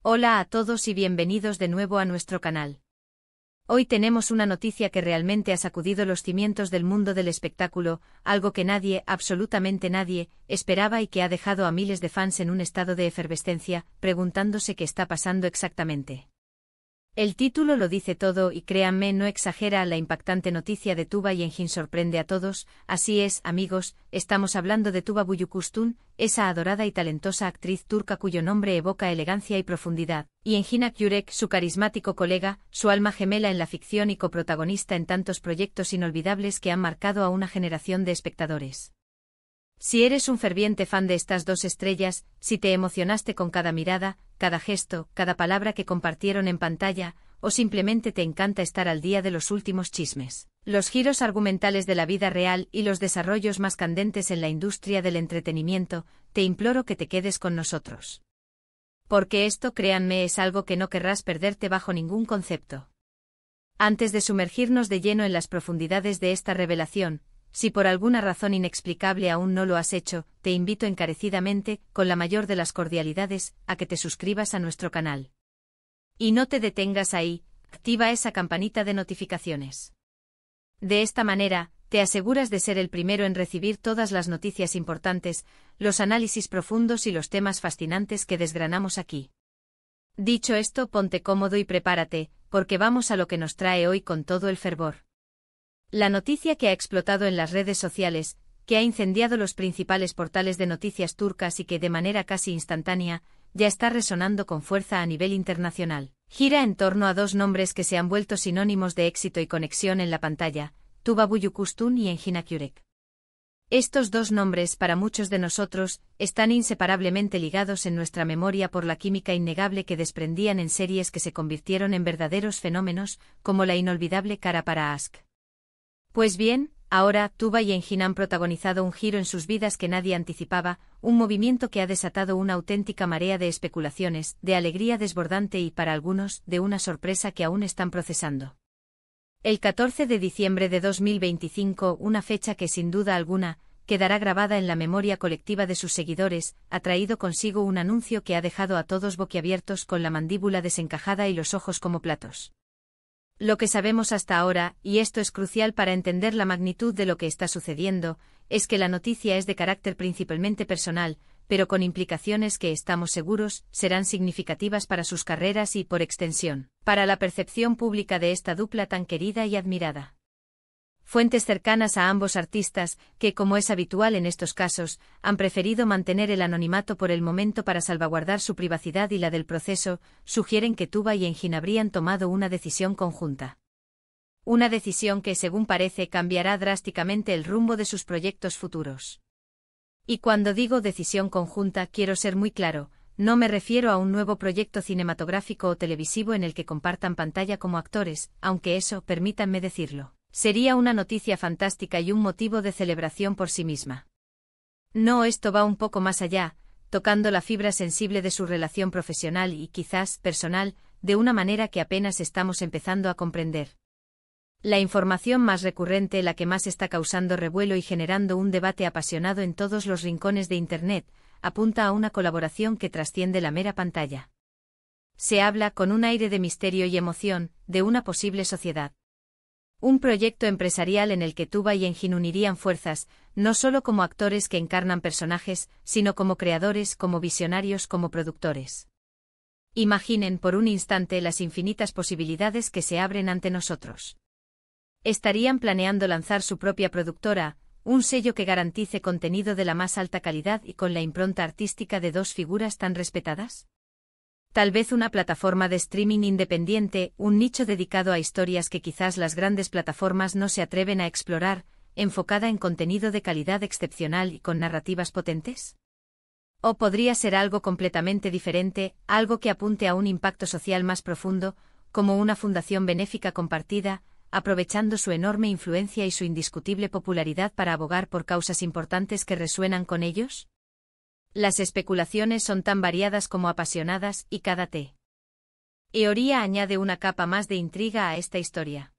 Hola a todos y bienvenidos de nuevo a nuestro canal. Hoy tenemos una noticia que realmente ha sacudido los cimientos del mundo del espectáculo, algo que nadie, absolutamente nadie, esperaba y que ha dejado a miles de fans en un estado de efervescencia, preguntándose qué está pasando exactamente. El título lo dice todo y créanme, no exagera, la impactante noticia de Tuba Yengin sorprende a todos. Así es, amigos, estamos hablando de Tuba Büyüküstün, esa adorada y talentosa actriz turca cuyo nombre evoca elegancia y profundidad, y Engin Akyürek, su carismático colega, su alma gemela en la ficción y coprotagonista en tantos proyectos inolvidables que han marcado a una generación de espectadores. Si eres un ferviente fan de estas dos estrellas, si te emocionaste con cada mirada, cada gesto, cada palabra que compartieron en pantalla, o simplemente te encanta estar al día de los últimos chismes, los giros argumentales de la vida real y los desarrollos más candentes en la industria del entretenimiento, te imploro que te quedes con nosotros. Porque esto, créanme, es algo que no querrás perderte bajo ningún concepto. Antes de sumergirnos de lleno en las profundidades de esta revelación, si por alguna razón inexplicable aún no lo has hecho, te invito encarecidamente, con la mayor de las cordialidades, a que te suscribas a nuestro canal. Y no te detengas ahí, activa esa campanita de notificaciones. De esta manera, te aseguras de ser el primero en recibir todas las noticias importantes, los análisis profundos y los temas fascinantes que desgranamos aquí. Dicho esto, ponte cómodo y prepárate, porque vamos a lo que nos trae hoy con todo el fervor. La noticia que ha explotado en las redes sociales, que ha incendiado los principales portales de noticias turcas y que de manera casi instantánea, ya está resonando con fuerza a nivel internacional, gira en torno a dos nombres que se han vuelto sinónimos de éxito y conexión en la pantalla, Tuba Büyüküstün y Engin Akyürek. Estos dos nombres, para muchos de nosotros, están inseparablemente ligados en nuestra memoria por la química innegable que desprendían en series que se convirtieron en verdaderos fenómenos, como la inolvidable Kara para Aşk. Pues bien, ahora, Tuba y Engin han protagonizado un giro en sus vidas que nadie anticipaba, un movimiento que ha desatado una auténtica marea de especulaciones, de alegría desbordante y, para algunos, de una sorpresa que aún están procesando. El 14 de diciembre de 2025, una fecha que sin duda alguna, quedará grabada en la memoria colectiva de sus seguidores, ha traído consigo un anuncio que ha dejado a todos boquiabiertos con la mandíbula desencajada y los ojos como platos. Lo que sabemos hasta ahora, y esto es crucial para entender la magnitud de lo que está sucediendo, es que la noticia es de carácter principalmente personal, pero con implicaciones que estamos seguros serán significativas para sus carreras y, por extensión, para la percepción pública de esta dupla tan querida y admirada. Fuentes cercanas a ambos artistas, que como es habitual en estos casos, han preferido mantener el anonimato por el momento para salvaguardar su privacidad y la del proceso, sugieren que Tuba y Engin habrían tomado una decisión conjunta. Una decisión que, según parece, cambiará drásticamente el rumbo de sus proyectos futuros. Y cuando digo decisión conjunta, quiero ser muy claro, no me refiero a un nuevo proyecto cinematográfico o televisivo en el que compartan pantalla como actores, aunque eso, permítanme decirlo, sería una noticia fantástica y un motivo de celebración por sí misma. No, esto va un poco más allá, tocando la fibra sensible de su relación profesional y quizás personal, de una manera que apenas estamos empezando a comprender. La información más recurrente, la que más está causando revuelo y generando un debate apasionado en todos los rincones de Internet, apunta a una colaboración que trasciende la mera pantalla. Se habla, con un aire de misterio y emoción, de una posible sociedad. Un proyecto empresarial en el que Tuba y Engin unirían fuerzas, no solo como actores que encarnan personajes, sino como creadores, como visionarios, como productores. Imaginen por un instante las infinitas posibilidades que se abren ante nosotros. Estarían planeando lanzar su propia productora, un sello que garantice contenido de la más alta calidad y con la impronta artística de dos figuras tan respetadas. Tal vez una plataforma de streaming independiente, un nicho dedicado a historias que quizás las grandes plataformas no se atreven a explorar, enfocada en contenido de calidad excepcional y con narrativas potentes. O podría ser algo completamente diferente, algo que apunte a un impacto social más profundo, como una fundación benéfica compartida, aprovechando su enorme influencia y su indiscutible popularidad para abogar por causas importantes que resuenan con ellos. Las especulaciones son tan variadas como apasionadas y cada teoría añade una capa más de intriga a esta historia.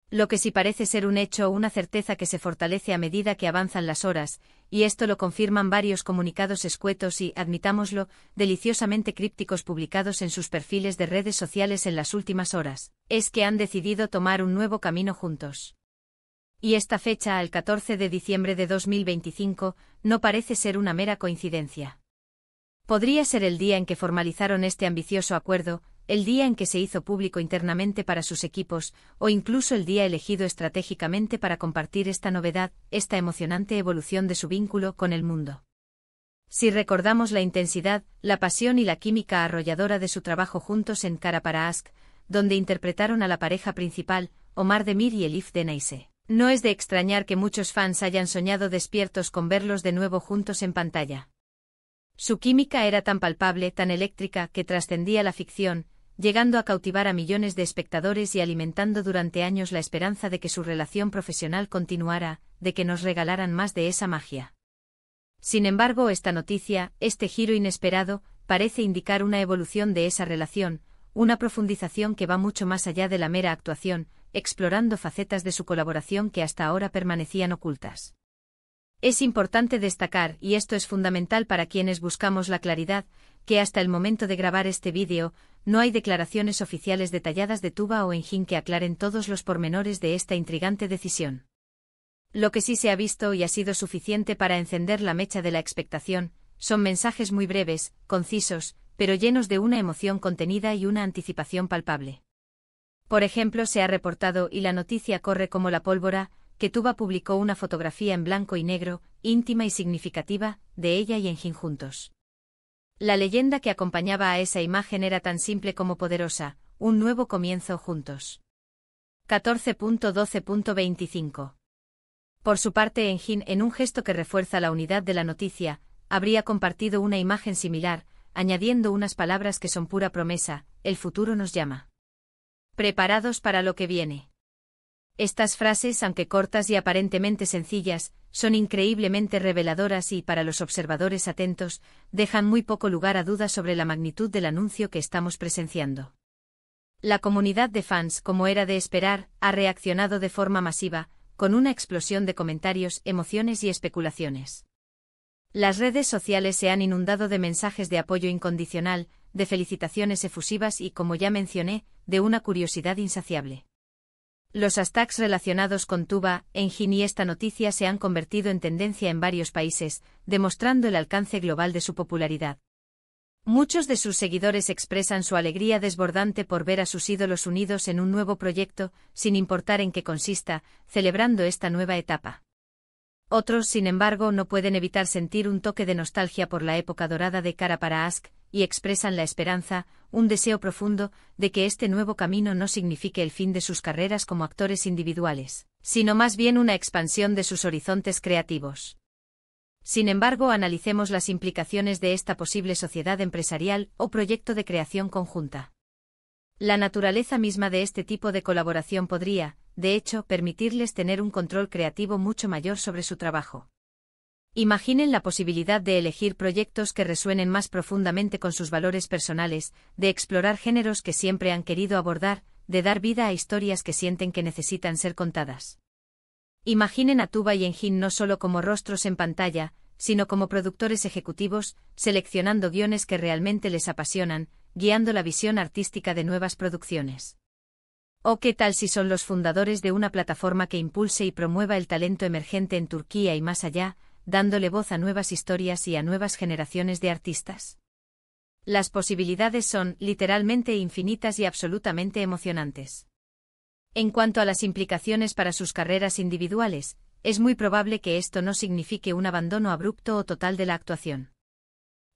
Lo que sí parece ser un hecho o una certeza que se fortalece a medida que avanzan las horas, y esto lo confirman varios comunicados escuetos y, admitámoslo, deliciosamente crípticos publicados en sus perfiles de redes sociales en las últimas horas, es que han decidido tomar un nuevo camino juntos. Y esta fecha, al 14 de diciembre de 2025, no parece ser una mera coincidencia. Podría ser el día en que formalizaron este ambicioso acuerdo, el día en que se hizo público internamente para sus equipos, o incluso el día elegido estratégicamente para compartir esta novedad, esta emocionante evolución de su vínculo con el mundo. Si recordamos la intensidad, la pasión y la química arrolladora de su trabajo juntos en Cara para Ask, donde interpretaron a la pareja principal, Omar Demir y Elif Denaise, no es de extrañar que muchos fans hayan soñado despiertos con verlos de nuevo juntos en pantalla. Su química era tan palpable, tan eléctrica, que trascendía la ficción, llegando a cautivar a millones de espectadores y alimentando durante años la esperanza de que su relación profesional continuara, de que nos regalaran más de esa magia. Sin embargo, esta noticia, este giro inesperado, parece indicar una evolución de esa relación, una profundización que va mucho más allá de la mera actuación, explorando facetas de su colaboración que hasta ahora permanecían ocultas. Es importante destacar, y esto es fundamental para quienes buscamos la claridad, que hasta el momento de grabar este vídeo, no hay declaraciones oficiales detalladas de Tuba o Engin que aclaren todos los pormenores de esta intrigante decisión. Lo que sí se ha visto y ha sido suficiente para encender la mecha de la expectación, son mensajes muy breves, concisos, pero llenos de una emoción contenida y una anticipación palpable. Por ejemplo, se ha reportado, y la noticia corre como la pólvora, que Tuba publicó una fotografía en blanco y negro, íntima y significativa, de ella y Engin juntos. La leyenda que acompañaba a esa imagen era tan simple como poderosa: un nuevo comienzo juntos. 14.12.25. Por su parte, Engin, en un gesto que refuerza la unidad de la noticia, habría compartido una imagen similar, añadiendo unas palabras que son pura promesa: el futuro nos llama. Preparados para lo que viene. Estas frases, aunque cortas y aparentemente sencillas, son increíblemente reveladoras y, para los observadores atentos, dejan muy poco lugar a dudas sobre la magnitud del anuncio que estamos presenciando. La comunidad de fans, como era de esperar, ha reaccionado de forma masiva, con una explosión de comentarios, emociones y especulaciones. Las redes sociales se han inundado de mensajes de apoyo incondicional, de felicitaciones efusivas y, como ya mencioné, de una curiosidad insaciable. Los hashtags relacionados con Tuba, Engin y esta noticia se han convertido en tendencia en varios países, demostrando el alcance global de su popularidad. Muchos de sus seguidores expresan su alegría desbordante por ver a sus ídolos unidos en un nuevo proyecto, sin importar en qué consista, celebrando esta nueva etapa. Otros, sin embargo, no pueden evitar sentir un toque de nostalgia por la época dorada de Cara para Ask, y expresan la esperanza, un deseo profundo, de que este nuevo camino no signifique el fin de sus carreras como actores individuales, sino más bien una expansión de sus horizontes creativos. Sin embargo, analicemos las implicaciones de esta posible sociedad empresarial o proyecto de creación conjunta. La naturaleza misma de este tipo de colaboración podría, de hecho, permitirles tener un control creativo mucho mayor sobre su trabajo. Imaginen la posibilidad de elegir proyectos que resuenen más profundamente con sus valores personales, de explorar géneros que siempre han querido abordar, de dar vida a historias que sienten que necesitan ser contadas. Imaginen a Tuba y Engin no solo como rostros en pantalla, sino como productores ejecutivos, seleccionando guiones que realmente les apasionan, guiando la visión artística de nuevas producciones. ¿O qué tal si son los fundadores de una plataforma que impulse y promueva el talento emergente en Turquía y más allá, dándole voz a nuevas historias y a nuevas generaciones de artistas? Las posibilidades son, literalmente, infinitas y absolutamente emocionantes. En cuanto a las implicaciones para sus carreras individuales, es muy probable que esto no signifique un abandono abrupto o total de la actuación.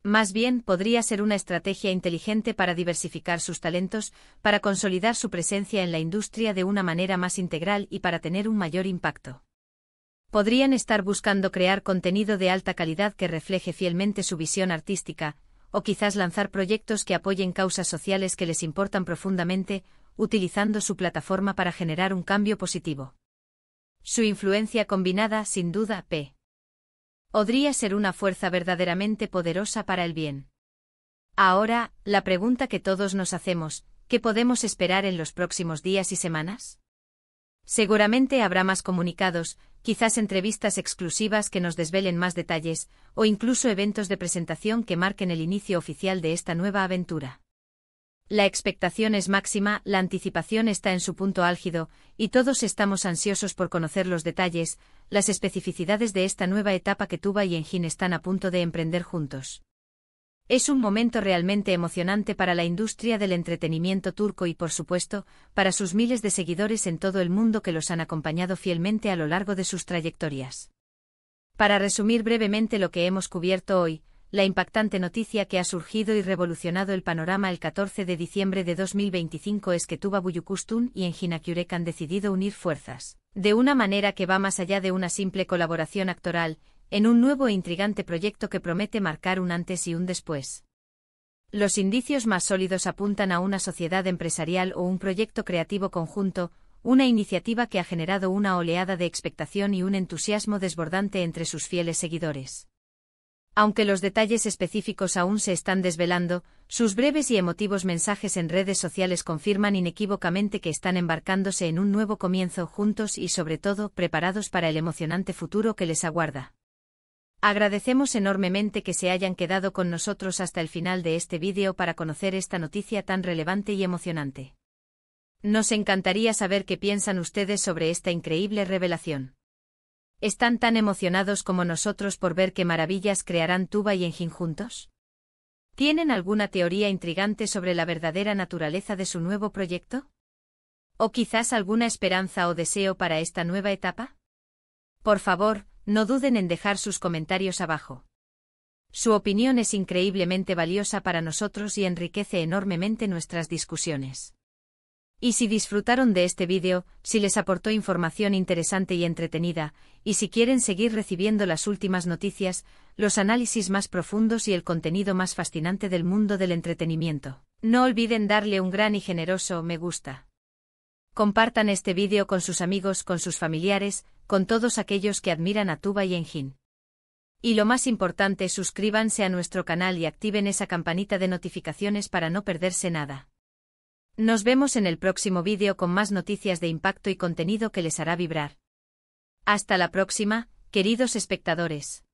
Más bien, podría ser una estrategia inteligente para diversificar sus talentos, para consolidar su presencia en la industria de una manera más integral y para tener un mayor impacto. Podrían estar buscando crear contenido de alta calidad que refleje fielmente su visión artística, o quizás lanzar proyectos que apoyen causas sociales que les importan profundamente, utilizando su plataforma para generar un cambio positivo. Su influencia combinada, sin duda, podría ser una fuerza verdaderamente poderosa para el bien. Ahora, la pregunta que todos nos hacemos: ¿qué podemos esperar en los próximos días y semanas? Seguramente habrá más comunicados, quizás entrevistas exclusivas que nos desvelen más detalles, o incluso eventos de presentación que marquen el inicio oficial de esta nueva aventura. La expectación es máxima, la anticipación está en su punto álgido, y todos estamos ansiosos por conocer los detalles, las especificidades de esta nueva etapa que Tuba y Engin están a punto de emprender juntos. Es un momento realmente emocionante para la industria del entretenimiento turco y, por supuesto, para sus miles de seguidores en todo el mundo que los han acompañado fielmente a lo largo de sus trayectorias. Para resumir brevemente lo que hemos cubierto hoy, la impactante noticia que ha surgido y revolucionado el panorama el 14 de diciembre de 2025 es que Tuba Büyüküstün y Engin Akyürek han decidido unir fuerzas, de una manera que va más allá de una simple colaboración actoral, en un nuevo e intrigante proyecto que promete marcar un antes y un después. Los indicios más sólidos apuntan a una sociedad empresarial o un proyecto creativo conjunto, una iniciativa que ha generado una oleada de expectación y un entusiasmo desbordante entre sus fieles seguidores. Aunque los detalles específicos aún se están desvelando, sus breves y emotivos mensajes en redes sociales confirman inequívocamente que están embarcándose en un nuevo comienzo juntos y, sobre todo, preparados para el emocionante futuro que les aguarda. Agradecemos enormemente que se hayan quedado con nosotros hasta el final de este vídeo para conocer esta noticia tan relevante y emocionante. Nos encantaría saber qué piensan ustedes sobre esta increíble revelación. ¿Están tan emocionados como nosotros por ver qué maravillas crearán Tuba y Engin juntos? ¿Tienen alguna teoría intrigante sobre la verdadera naturaleza de su nuevo proyecto? ¿O quizás alguna esperanza o deseo para esta nueva etapa? Por favor, no duden en dejar sus comentarios abajo. Su opinión es increíblemente valiosa para nosotros y enriquece enormemente nuestras discusiones. Y si disfrutaron de este vídeo, si les aportó información interesante y entretenida, y si quieren seguir recibiendo las últimas noticias, los análisis más profundos y el contenido más fascinante del mundo del entretenimiento, no olviden darle un gran y generoso me gusta. Compartan este vídeo con sus amigos, con sus familiares, con todos aquellos que admiran a Tuba y Engin. Y lo más importante, suscríbanse a nuestro canal y activen esa campanita de notificaciones para no perderse nada. Nos vemos en el próximo vídeo con más noticias de impacto y contenido que les hará vibrar. Hasta la próxima, queridos espectadores.